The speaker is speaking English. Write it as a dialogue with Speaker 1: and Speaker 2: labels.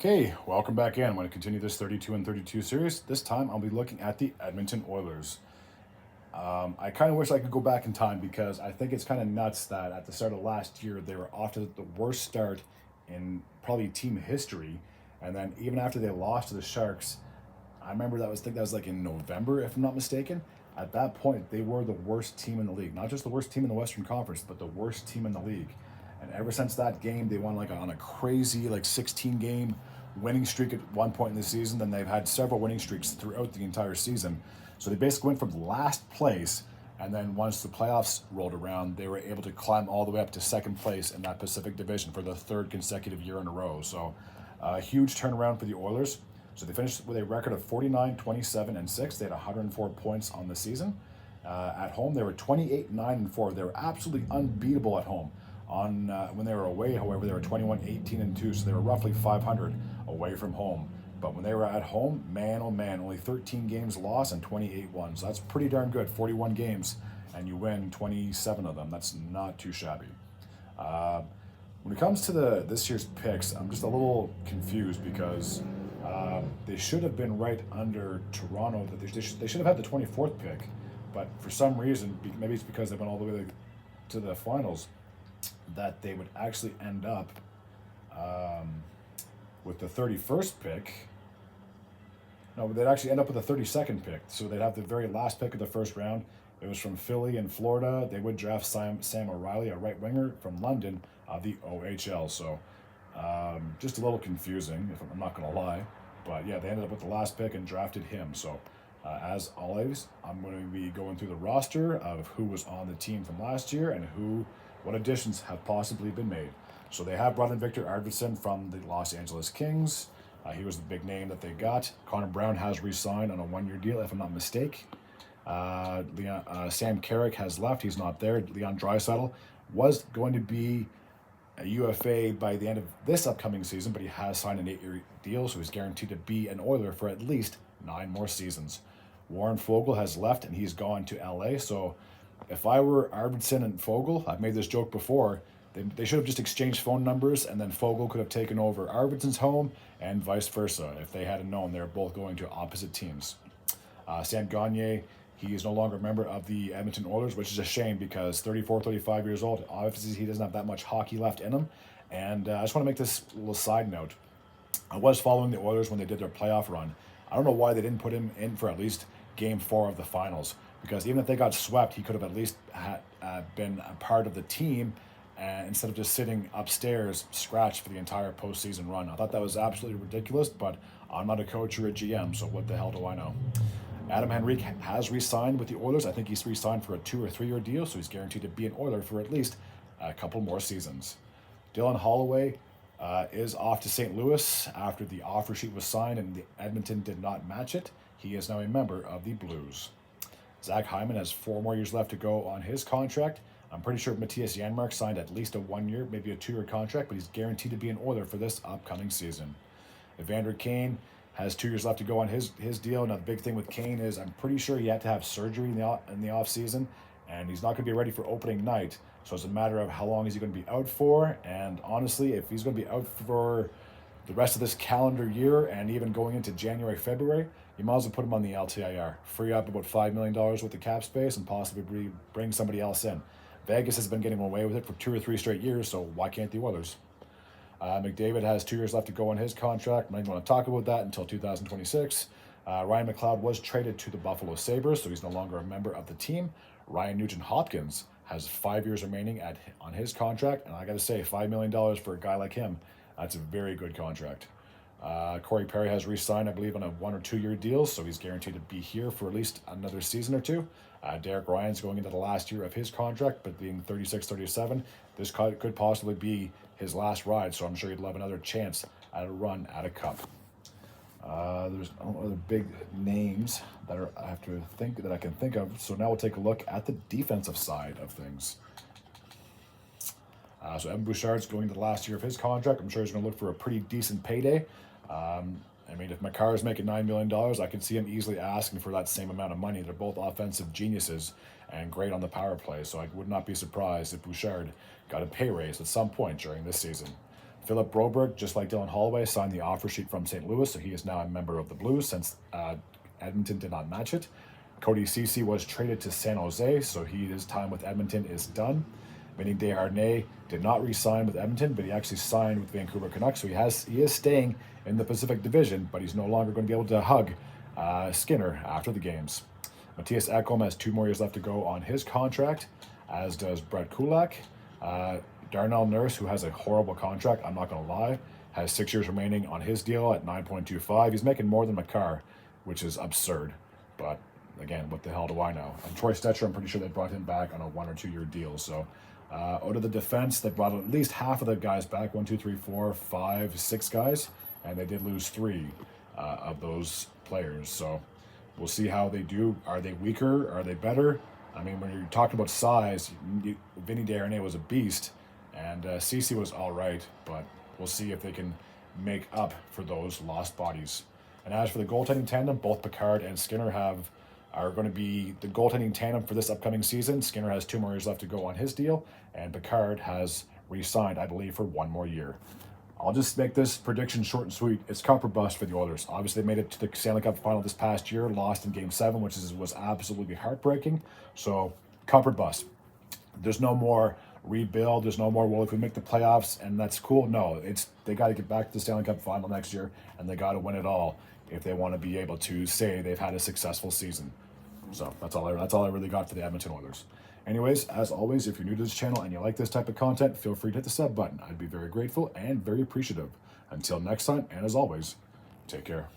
Speaker 1: Okay, welcome back in. I'm going to continue this 32 and 32 series. This time I'll be looking at the Edmonton Oilers. I kind of wish I could go back in time because I think it's kind of nuts that at the start of last year they were off to the worst start in probably team history. And then even after they lost to the Sharks, I remember I think that was like in November, if I'm not mistaken. At that point, they were the worst team in the league. Not just the worst team in the Western Conference, but the worst team in the league. And ever since that game, they won on a crazy 16 game winning streak at one point in the season. Then they've had several winning streaks throughout the entire season. So they basically went from last place, and then once the playoffs rolled around, they were able to climb all the way up to second place in that Pacific Division for the third consecutive year in a row. So a huge turnaround for the Oilers. So they finished with a record of 49, 27, and 6. They had 104 points on the season. At home, they were 28, 9, and 4. They were absolutely unbeatable at home. When they were away, however, they were 21, 18, and 2, so they were roughly 500 away from home. But when they were at home, man, oh man, only 13 games lost and 28 won. So that's pretty darn good. 41 games, and you win 27 of them. That's not too shabby. When it comes to this year's picks, I'm just a little confused because they should have been right under Toronto. That they should have had the 24th pick, but for some reason, maybe it's because they went all the way to the finals, that they would actually end up with the 31st pick. No, they'd actually end up with the 32nd pick. So they'd have the very last pick of the first round. It was from Philly and Florida. They would draft Sam O'Reilly, a right winger from London of the OHL. So just a little confusing, if I'm not going to lie. But yeah, they ended up with the last pick and drafted him. So as always, I'm going to be going through the roster of who was on the team from last year and what additions have possibly been made. So they have brought in Victor Arvidsson from the Los Angeles Kings. He was the big name that they got. Connor Brown has re-signed on a one-year deal, if I'm not mistaken. Sam Carrick has left. He's not there. Leon Draisaitl was going to be a UFA by the end of this upcoming season, but he has signed an 8-year deal, so he's guaranteed to be an Oiler for at least 9 more seasons. Warren Fogle has left, and he's gone to LA. So if I were Arvidsson and Fogle, I've made this joke before, they should have just exchanged phone numbers, and then Fogle could have taken over Arvidsson's home and vice versa if they hadn't known they were both going to opposite teams. Sam Gagner, he is no longer a member of the Edmonton Oilers, which is a shame because 34, 35 years old, obviously he doesn't have that much hockey left in him. And I just want to make this little side note. I was following the Oilers when they did their playoff run. I don't know why they didn't put him in for at least Game 4 of the finals, because even if they got swept, he could have at least been a part of the team instead of just sitting upstairs scratched for the entire postseason run. I thought that was absolutely ridiculous, but I'm not a coach or a GM, so what the hell do I know? Adam Henrique has re-signed with the Oilers. I think he's re-signed for a 2 or 3 year deal, so he's guaranteed to be an Oiler for at least a couple more seasons. Dylan Holloway is off to St. Louis after the offer sheet was signed and Edmonton did not match it. He is now a member of the Blues. Zach Hyman has 4 more years left to go on his contract. I'm pretty sure Matthias Janmark signed at least a 1-year, maybe a 2-year contract, but he's guaranteed to be an Oiler for this upcoming season. Evander Kane has 2 years left to go on his deal. Now, the big thing with Kane is I'm pretty sure he had to have surgery in the off season, and he's not going to be ready for opening night. So it's a matter of how long is he going to be out for. And honestly, if he's going to be out for the rest of this calendar year and even going into January, February, you might as well put him on the LTIR. Free up about $5 million worth of cap space and possibly bring somebody else in. Vegas has been getting away with it for 2 or 3 straight years, so why can't the Oilers? McDavid has 2 years left to go on his contract. I'm not even going to talk about that until 2026. Ryan McLeod was traded to the Buffalo Sabres, so he's no longer a member of the team. Ryan Nugent-Hopkins has 5 years remaining on his contract, and I got to say, $5 million for a guy like him, that's a very good contract. Corey Perry has re-signed, I believe, on a 1 or 2 year deal, so he's guaranteed to be here for at least another season or 2. Derek Ryan's going into the last year of his contract, but being 36, 37, this could possibly be his last ride, so I'm sure he'd love another chance at a run at a cup. There's no other big names that I can think of, so now we'll take a look at the defensive side of things. So Evan Bouchard's going into the last year of his contract. I'm sure he's going to look for a pretty decent payday. If Makar is making $9 million, I could see him easily asking for that same amount of money. They're both offensive geniuses and great on the power play, so I would not be surprised if Bouchard got a pay raise at some point during this season. Philip Broberg, just like Dylan Holloway, signed the offer sheet from St. Louis, so he is now a member of the Blues since Edmonton did not match it. Cody Ceci was traded to San Jose, so his time with Edmonton is done. Vinny Desharnais did not re-sign with Edmonton, but he actually signed with Vancouver Canucks, so he is staying in the Pacific Division, but he's no longer going to be able to hug Skinner after the games. Matthias Ekholm has 2 more years left to go on his contract, as does Brett Kulak. Darnell Nurse, who has a horrible contract, I'm not going to lie, has 6 years remaining on his deal at $9.25. He's making more than Makar, which is absurd. But again, what the hell do I know? And Troy Stetcher, I'm pretty sure they brought him back on a 1 or 2 year deal. So out of the defense, they brought at least half of the guys back, 1, 2, 3, 4, 5, 6 guys, and they did lose 3 of those players. So we'll see how they do. Are they weaker? Are they better? I mean, when you're talking about size, Vinny Desharnais was a beast, and Ceci was all right, but we'll see if they can make up for those lost bodies. And as for the goaltending tandem, both Picard and Skinner are going to be the goaltending tandem for this upcoming season. Skinner has 2 more years left to go on his deal, and Picard has re-signed, I believe, for 1 more year. I'll just make this prediction short and sweet. It's cup or bust for the Oilers. Obviously, they made it to the Stanley Cup final this past year, lost in Game 7, which was absolutely heartbreaking. So, cup or bust. There's no more rebuild. There's no more, well, if we make the playoffs and that's cool. No, they got to get back to the Stanley Cup final next year, and they got to win it all if they want to be able to say they've had a successful season. So that's all I really got for the Edmonton Oilers. Anyways, as always, if you're new to this channel and you like this type of content, feel free to hit the sub button. I'd be very grateful and very appreciative. Until next time, and as always, take care.